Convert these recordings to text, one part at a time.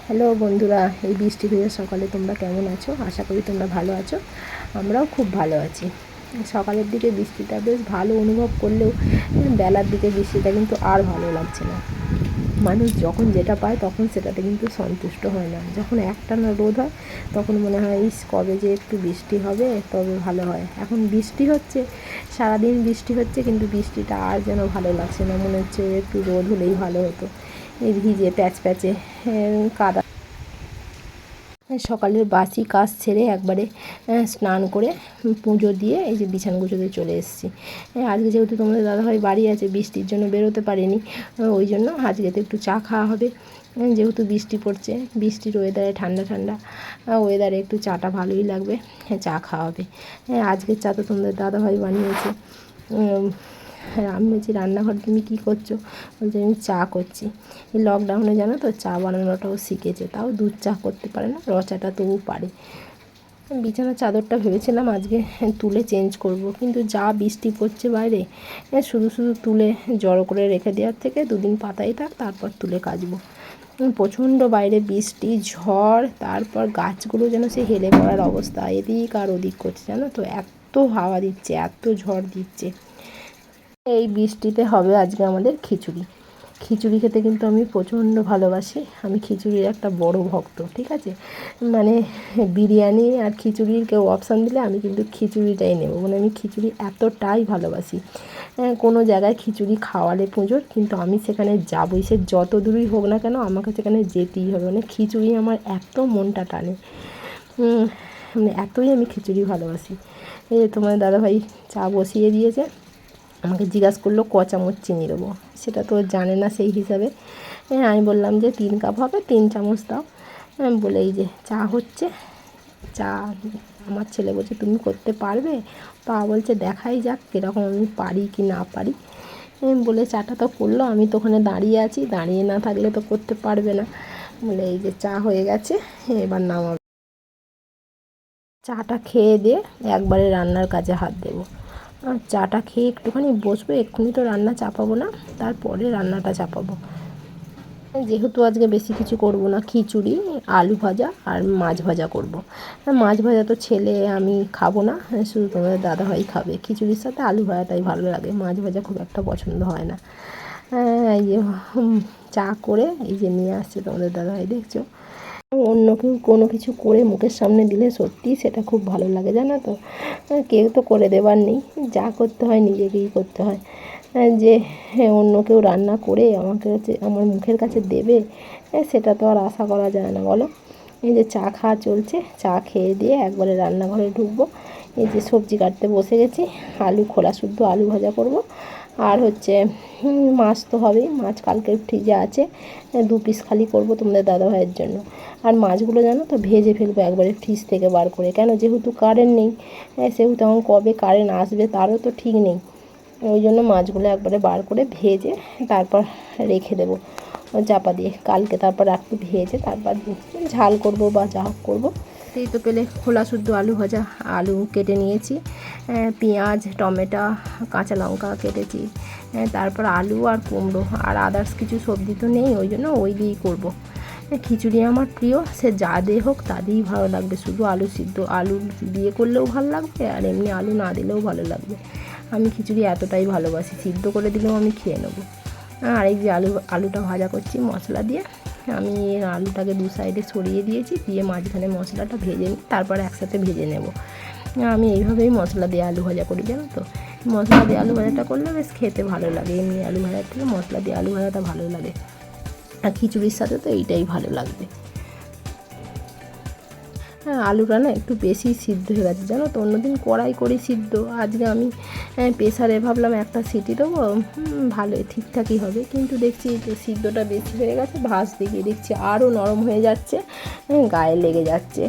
Hello বন্ধুরা, এই বৃষ্টি ভেজা সকালে তোমরা কেমন আছো? আশা করি তোমরা ভালো আছো। আমরাও খুব ভালো আছি। সকালের দিকে বৃষ্টিটা বেশ ভালো অনুভব করলেও বেলার দিকে বৃষ্টিটা কিন্তু আর ভালো লাগছে না। মানুষ যখন যেটা পায় তখন সেটাতে কিন্তু সন্তুষ্ট হয় না। যখন একটানা রোদ হয় তখন মনে হয় ইস কবে যে একটু বৃষ্টি হবে তবে ভালো হয়। এখন বৃষ্টি হচ্ছে, সারাদিন বৃষ্টি হচ্ছে, কিন্তু বৃষ্টিটা আর যেন ভালো লাগছে না। মনে হচ্ছে একটু রোদ হলেই ভালো হতো। এই ভিজে প্যাচ প্যাচে কাদা। সকালের বাসি কাজ ছেড়ে একবারে স্নান করে পুজো দিয়ে এই যে বিছানা গুছোতে চলে এসেছি। আজকে যেহেতু তোমাদের দাদাভাই বাড়ি আছে, বৃষ্টির জন্য বেরোতে পারিনি, ওই জন্য আজকে তো একটু চা খাওয়া হবে। যেহেতু বৃষ্টি পড়ছে, বৃষ্টির ওয়েদারে ঠান্ডা ঠান্ডা ওয়েদারে একটু চাটা ভালোই লাগবে, চা খাওয়া হবে। আজকের চা তো তোমাদের দাদাভাই বানিয়েছে। আমি বলছি রান্নাঘর তুমি কী করছো? বলছে আমি চা করছি। এই লকডাউনে জানো তো চা বানানোটাও শিখেছে, তাও দুধ চা করতে পারে না, র চাটা তবু পারে। বিছানার চাদরটা ভেবেছিলাম আজকে তুলে চেঞ্জ করব, কিন্তু যা বৃষ্টি পড়ছে বাইরে, শুধু শুধু তুলে জড়ো করে রেখে দেওয়ার থেকে দুদিন পাতাই থাক, তারপর তুলে কাচবো। প্রচণ্ড বাইরে বৃষ্টি, ঝড়, তারপর গাছগুলো যেন সে হেলে পড়ার অবস্থা, এদিক আর ওদিক করছে জানো তো। এত হাওয়া দিচ্ছে, এত ঝড় দিচ্ছে। এই বৃষ্টিতে হবে আজকে আমাদের খিচুড়ি। খিচুড়ি খেতে কিন্তু আমি প্রচণ্ড ভালোবাসি। আমি খিচুড়ির একটা বড় ভক্ত, ঠিক আছে। মানে বিরিয়ানি আর খিচুড়ির কেউ অপশান দিলে আমি কিন্তু খিচুড়িটাই নেব। মানে আমি খিচুড়ি এতটাই ভালোবাসি। কোনো জায়গায় খিচুড়ি খাওয়ালে পুজোর, কিন্তু আমি সেখানে যাবই, সে যত দূরই হোক না কেন আমাকে সেখানে যেতেই হবে। মানে খিচুড়ি আমার এত মনটা টানে, মানে এতই আমি খিচুড়ি ভালোবাসি। এই তোমার দাদাভাই চা বসিয়ে দিয়েছে, আমাকে জিজ্ঞাসা করলো ক চামচ চিনি দেবো। সেটা তো জানে না সেই হিসাবে। আমি বললাম যে 3 কাপ হবে, 3 চামচ দাও। বলে এই যে চা হচ্ছে। চা আমার ছেলে বলছে তুমি করতে পারবে? বাবা বলছে দেখাই যাক কীরকম আমি পারি কি না পারি। বলে চাটা তো করলো, আমি তো ওখানে দাঁড়িয়ে আছি, দাঁড়িয়ে না থাকলে তো করতে পারবে না। বলে এই যে চা হয়ে গেছে, এবার নামাবে। চাটা খেয়ে দিয়ে একবারে রান্নার কাজে হাত দেবো। চাটা খেয়ে একটুখানি বসবো, এক্ষুনি তো রান্না চাপাবো না, তারপরে রান্নাটা চাপাবো। যেহেতু আজকে বেশি কিছু করব না, খিচুড়ি, আলু ভাজা আর মাছ ভাজা করব। মাছ ভাজা তো ছেলে আমি খাবো না, শুধু তোমাদের দাদাভাই খাবে। খিচুড়ির সাথে আলু ভাজাটাই ভালো লাগে, মাছ ভাজা খুব একটা পছন্দ হয় না। এই যে চা করে এই যে নিয়ে আসছে তোমাদের দাদাভাই, দেখছো। অন্য কেউ কোনো কিছু করে মুখের সামনে দিলে সত্যিই সেটা খুব ভালো লাগে জানো তো। কেউ তো করে দেবার নেই, যা করতে হয় নিজেকেই করতে হয়। যে অন্য কেউ রান্না করে আমাকে হচ্ছে আমার মুখের কাছে দেবে, সেটা তো আর আশা করা যায় না বলো। এই যে চা খাওয়া চলছে, চা খেয়ে দিয়ে একবারে রান্নাঘরে ঢুকবো। এই যে সবজি কাটতে বসে গেছি, আলু খোলা শুদ্ধ আলু ভাজা করব। আর হচ্ছে মাছ তো হবেই, মাছ কালকের ফ্রিজে আছে, 2 পিস খালি করব তোমাদের দাদাভাইয়ের জন্য। আর মাছগুলো জানো তো ভেজে ফেলবো একবারে ফ্রিজ থেকে বার করে, কেন যেহেতু কারেন্ট নেই, সেহেতু এখন কবে কারেন্ট আসবে তারও তো ঠিক নেই। ওই জন্য মাছগুলো একবারে বার করে ভেজে তারপর রেখে দেবো চাপা দিয়ে, কালকে তারপর একটু ভেজে তারপর ঝাল করব বা যা হোক করবো। এই তো পেলে খোলা শুদ্ধ আলু ভাজা, আলু কেটে নিয়েছি, পেঁয়াজ, টমেটো, কাঁচা লঙ্কা কেটেছি, তারপর আলু আর কুমড়ো আর আদার্স কিছু সবজি তো নেই, ওই জন্য ওই দিয়েই করবো। খিচুড়ি আমার প্রিয়, সে যা দিয়ে হোক তা দিয়েই ভালো লাগবে, শুধু আলু সিদ্ধ আলু দিয়ে করলেও ভালো লাগবে আর এমনি আলু না দিলেও ভালো লাগবে। আমি খিচুড়ি এতটাই ভালোবাসি, সিদ্ধ করে দিলেও আমি খেয়ে নেবো। আর এই যে আলুটা ভাজা করছি মশলা দিয়ে, আমি আলুটাকে 2 সাইডে সরিয়ে দিয়েছি, দিয়ে মাঝখানে মশলাটা ভেজে নিই, তারপরে একসাথে ভেজে নেব। আমি এইভাবেই মশলা দিয়ে আলু ভাজা করি জানো তো। মশলা দিয়ে আলু ভাজাটা করলে বেশ খেতে ভালো লাগে, এমনি আলু ভাজার থেকে মশলা দিয়ে আলু ভাজাটা ভালো লাগে। আর খিচুড়ির সাথে তো এইটাই ভালো লাগবে। হ্যাঁ, আলুটা না একটু বেশি সিদ্ধ হয়ে গেছে জানো তো। অন্যদিন কড়াই করি সিদ্ধ, আজকে আমি প্রেসারে ভাবলাম একটা সিটি দেবো, ভালোই ঠিকঠাকই হবে, কিন্তু দেখছি যে সিদ্ধটা বেশি হয়ে গেছে, ভাঁজ দিকে দেখছি আরও নরম হয়ে যাচ্ছে, গায়ে লেগে যাচ্ছে,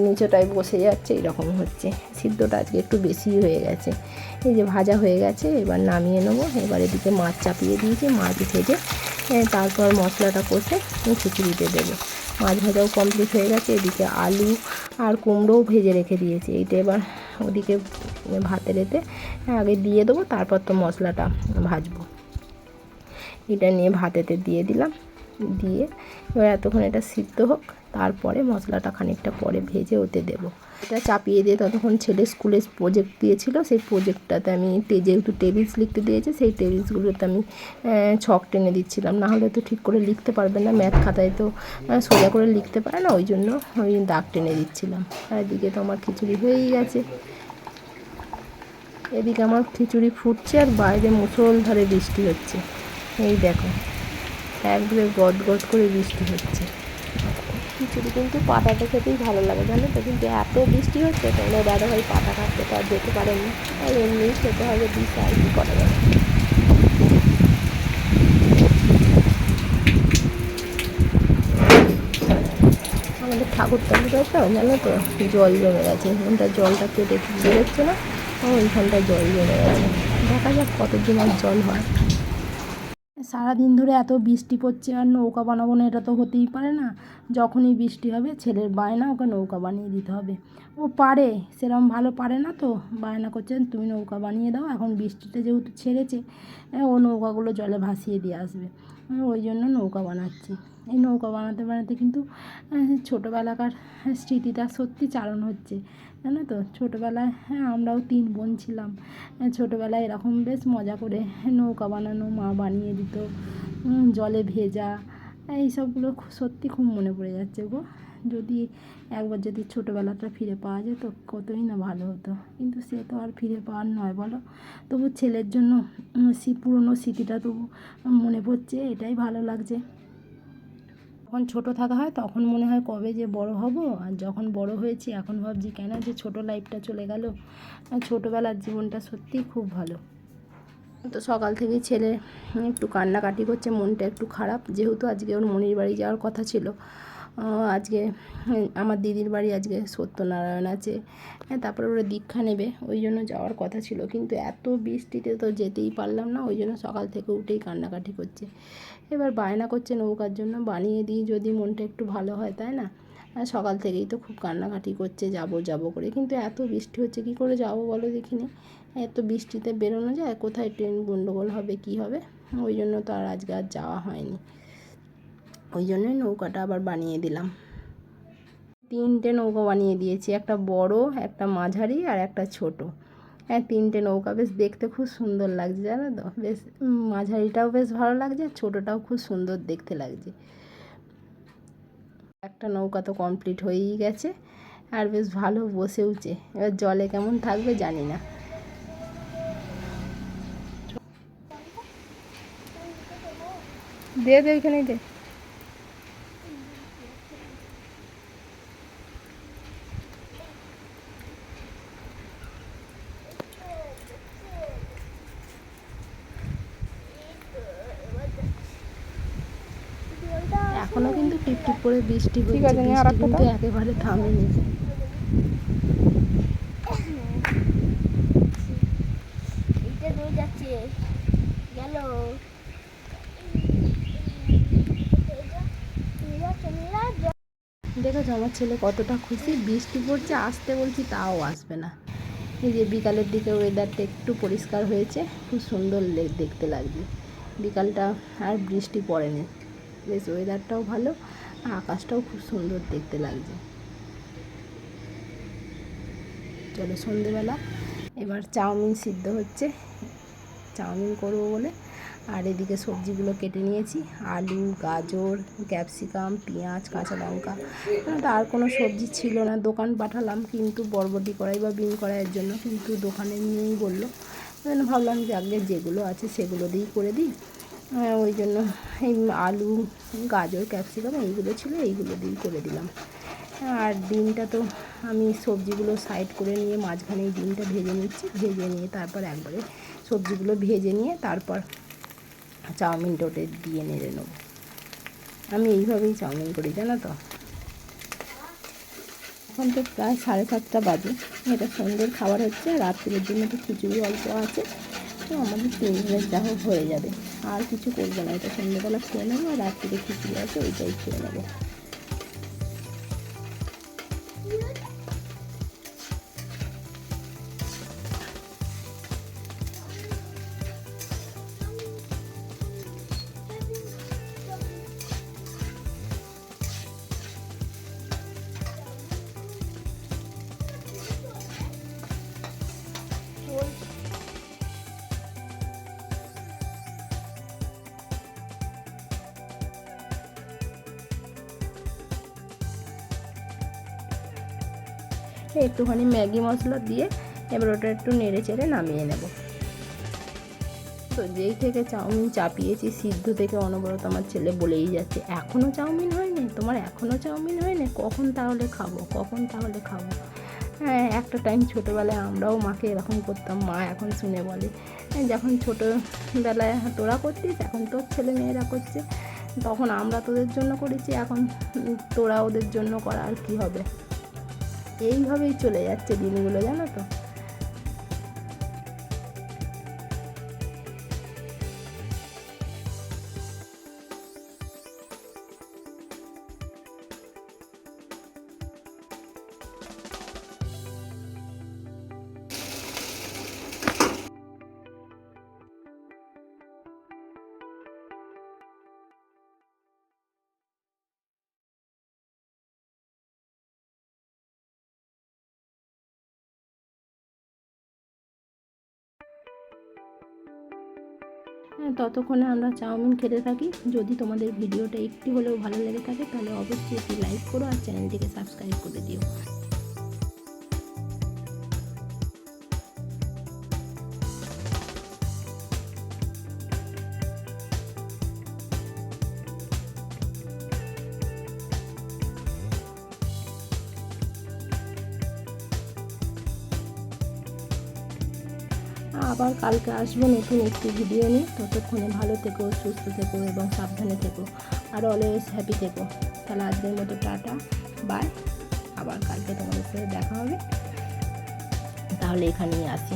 নিচটায় বসে যাচ্ছে, এরকম হচ্ছে। সিদ্ধটা আজকে একটু বেশি হয়ে গেছে। এই যে ভাজা হয়ে গেছে, এবার নামিয়ে নেবো। এবার এদিকে মাছ চাপিয়ে দিয়েছি, মাছ ভেজে তারপর মশলাটা কষে খিচুড়িতে দেবো। মাছ ভাজাও কমপ্লিট হয়ে গেছে, এদিকে আলু আর কুমড়োও ভেজে রেখে দিয়েছি। এইটা এবার ওদিকে ভাতের এতে আগে দিয়ে দেবো, তারপর তো মশলাটা ভাজবো। এটা নিয়ে ভাতেতে দিয়ে দিলাম। দিয়ে এবার এতক্ষণ এটা সিদ্ধ হোক, তারপরে মশলাটা খানিকটা পরে ভেজে ওতে দেবো। এটা চাপিয়ে দিয়ে ততক্ষণ ছেলে স্কুলে প্রজেক্ট দিয়েছিল, সেই প্রজেক্টটাতে আমি যেহেতু টেবিলস লিখতে দিয়েছে, সেই টেবিলসগুলোতে আমি ছক টেনে দিচ্ছিলাম, নাহলে তো ঠিক করে লিখতে পারবে না, ম্যাথ খাতায় তো সোজা করে লিখতে পারে না, ওই জন্য ওই দাগ টেনে দিচ্ছিলাম। আর এদিকে তো আমার খিচুড়ি হয়েই গেছে। এদিকে আমার খিচুড়ি ফুটছে আর বাইরে মুষলধারে বৃষ্টি হচ্ছে। এই দেখো একবারে গদ গদ করে বৃষ্টি হচ্ছে। খিচুড়ি কিন্তু পাটাটা খেতেই ভালো লাগে, জানো তো, কিন্তু এত বৃষ্টি হচ্ছে তোমরা দাদাভাই পাটা কাটতে তো আর যেতে পারেনি, আর এমনিই খেতে হবে, দিশা আর কি করা যাবে। আমাদের ঠাকুর তালিকাটাও জানো তো জল জমে গেছে, এখানটা জলটা কেটে বেরোচ্ছে না, ওইখানটায় জল জমে গেছে। দেখা যাক কতদিন আর জল হয়। সারাদিন ধরে এত বৃষ্টি পড়ছে আর নৌকা বানাবো না, এটা তো হতেই পারে না। যখনই বৃষ্টি হবে ছেলের বায়না, ওকে নৌকা বানিয়ে দিতে হবে। ও পারে, সেরকম ভালো পারে না তো, বায়না করছে তুমি নৌকা বানিয়ে দাও, এখন বৃষ্টিতে যেহেতু ছেড়েছে ও নৌকাগুলো জলে ভাসিয়ে দিয়ে আসবে, ওই জন্য নৌকা বানাচ্ছি। এই নৌকা বানাতে বানাতে কিন্তু ছোটোবেলাকার স্মৃতিটা সত্যি চারণ হচ্ছে, জানো তো। ছোটোবেলায় আমরাও 3 বোন ছিলাম, ছোটোবেলায় এরকম বেশ মজা করে নৌকা বানানো, মা বানিয়ে দিত, জলে ভেজা, এইসবগুলো সত্যি খুব মনে পড়ে যাচ্ছে গো। যদি একবার যদি ছোটোবেলাটা ফিরে পাওয়া যেত কতই না ভালো হতো, কিন্তু সে তো আর ফিরে পাওয়ার নয় বলো। তবু ছেলের জন্য পুরনো স্মৃতিটা তবু মনে পড়ছে, এটাই ভালো লাগছে। যখন ছোটো থাকা হয় তখন মনে হয় কবে যে বড় হব, আর যখন বড় হয়েছি এখন ভাবছি কেন যে ছোটো লাইফটা চলে গেল। ছোটোবেলার জীবনটা সত্যিই খুব ভালো। তো সকাল থেকেই ছেলে একটু কান্নাকাটি করছে, মনটা একটু খারাপ, যেহেতু আজকে ওর মনির বাড়ি যাওয়ার কথা ছিল। আজকে আমার দিদির বাড়ি আজকে সত্যনারায়ণ আছে, তারপরে ওরা দীক্ষা নেবে, ওই জন্য যাওয়ার কথা ছিল, কিন্তু এত বৃষ্টিতে তো যেতেই পারলাম না, ওই জন্য সকাল থেকে উঠেই কান্নাকাটি করছে। এবার বায়না করছে নৌকার জন্য, বানিয়ে দিই যদি মনটা একটু ভালো হয়, তাই না। আর সকাল থেকেই তো খুব কান্নাকাটি করছে যাবো যাবো করে, কিন্তু এত বৃষ্টি হচ্ছে কী করে যাবো বলো দেখিনি। এত বৃষ্টিতে বেরোনো যায়, কোথায় ট্রেন গন্ডগোল হবে কি হবে, ওই জন্য তো আর আজকে আর যাওয়া হয়নি। ওই জন্যই নৌকাটা আবার বানিয়ে দিলাম। 3টে নৌকা বানিয়ে দিয়েছি, একটা বড়, একটা মাঝারি আর একটা ছোট। 3টে নৌকা বেশ দেখতে খুব সুন্দর লাগছে, জানো তো, বেশ মাঝারিটাও বেশ ভালো লাগছে আর ছোটোটাও খুব সুন্দর দেখতে লাগছে। একটা নৌকা তো কমপ্লিট হয়েই গেছে আর বেশ ভালো বসেওছে, এবার জলে কেমন থাকবে জানি না। দে ওইখানেই দে। এখনো কিন্তু টিপটিপ করে বৃষ্টি হচ্ছে, বৃষ্টি কিন্তু একেবারে থামেনি। দেখেছো আমার ছেলে কতটা খুশি, বৃষ্টি পড়ছে আসতে বলছি তাও আসবে না। এই যে বিকালের দিকে ওয়েদারটা একটু পরিষ্কার হয়েছে, খুব সুন্দর দেখতে লাগছে বিকালটা, আর বৃষ্টি পড়েনি, বেশ ওয়েদারটাও ভালো, আকাশটাও খুব সুন্দর দেখতে লাগছে। চলো সন্ধেবেলা এবার চাউমিন সিদ্ধ হচ্ছে, চাউমিন করবো বলে। আর এদিকে সবজিগুলো কেটে নিয়েছি, আলু, গাজর, ক্যাপসিকাম, পেঁয়াজ, কাঁচা লঙ্কা। তো আর কোনো সবজি ছিল না, দোকান পাঠালাম কিন্তু বরবটি কড়াই বা বিন কড়াইয়ের জন্য, কিন্তু দোকানে নিয়েই বললো, ওই জন্য ভাবলাম যে আগে যেগুলো আছে সেগুলো দিয়েই করে দিই। ওই জন্য এই আলু, গাজর, ক্যাপসিকাম এইগুলো ছিল, এইগুলো দিয়েই করে দিলাম। আর ডিমটা তো আমি সবজিগুলো সাইড করে নিয়ে মাঝখানে এই ডিমটা ভেজে নিচ্ছি, ভেজে নিয়ে তারপর একবারে সবজিগুলো ভেজে নিয়ে তারপর চাউমিনটা ওটা দিয়ে নেড়ে নেব। আমি এইভাবেই চাউমিন করি, জানো তো। এখন তো প্রায় 7:30 বাজে, এটা সন্ধ্যের খাবার হচ্ছে, রাত্রের জন্য তো খিচুড়ি অল্প আছে, তো আমাদের 3 দিনের যা হোক হয়ে যাবে, আর কিছু করবো না, এটা সন্ধ্যেবেলা খেয়ে নেবো, আর রাত্রিরে খিচুড়ি আছে ওইটাই খেয়ে নেবো। একটুখানি ম্যাগি মশলা দিয়ে এবার ওটা একটু নেড়ে চেড়ে নামিয়ে নেব। তো যেই থেকে চাউমিন চাপিয়েছি সিদ্ধ থেকে অনবরত আমার ছেলে বলেই যাচ্ছে, এখনও চাউমিন হয়নি তোমার, এখনও চাউমিন হয়নি, কখন তাহলে খাবো, কখন তাহলে খাবো। হ্যাঁ, একটা টাইম ছোটোবেলায় আমরাও মাকে এরকম করতাম, মা এখন শুনে বলে যখন ছোটোবেলায় তোরা করতিস এখন তোর ছেলে মেয়েরা করছে, তখন আমরা তোদের জন্য করেছি, এখন তোরা ওদের জন্য করা, আর কী হবে। এইভাবেই চলে যাচ্ছে দিনগুলো, জানো তো। হ্যাঁ, ততক্ষণে আমরা চাউমিন খেতে থাকি। যদি তোমাদের ভিডিওটা একটু হলেও ভালো লেগে থাকে তাহলে অবশ্যই একটি লাইক করো আর চ্যানেলটিকে সাবস্ক্রাইব করে দিও। আবার কালকে আসবো নতুন একটি ভিডিও নিয়ে। ততক্ষণে ভালো থেকো, সুস্থ থেকো এবং সাবধানে থেকো আর অলওয়েজ হ্যাপি থেকো। তাহলে আজকের মতো টাটা, বাই। আবার কালকে তোমাদের সাথে দেখা হবে, তাহলে এখানেই আসি।